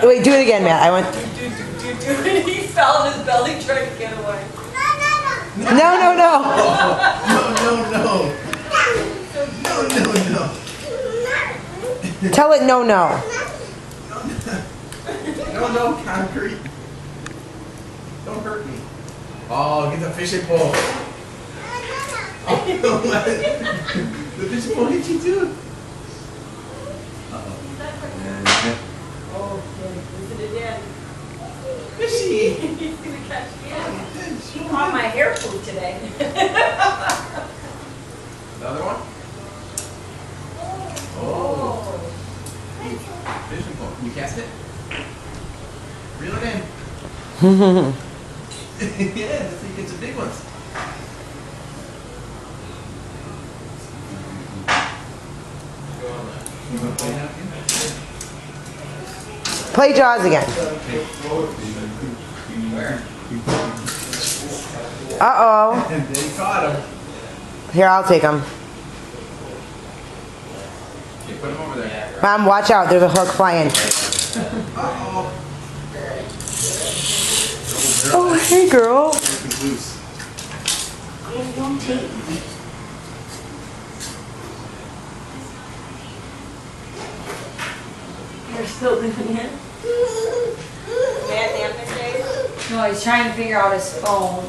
Wait, do it again, Matt. I want. He fell on his belly trying to get away. No, no, no. No. Tell it no, no. No, concrete. Don't hurt me. Oh, get the fishing pole. Oh, what? The fishing pole hit you too. Oh, listen to Daddy. Fishy. He's gonna catch me up. He caught my hair food today. Another one? Oh. Fishing pole. Can you cast it? Reel it in. Yeah, that's how you get some big ones. You want to play napkin? Play Jaws again. Where? Uh-oh. And then he caught him. Here, I'll take him. Okay, put him over there. Mom, watch out. There's a hook flying. Uh-oh. Oh, hey, girl. He's loose. You're still doing it? Bad napping days? No, he's trying to figure out his phone.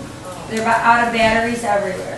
They're out of batteries everywhere.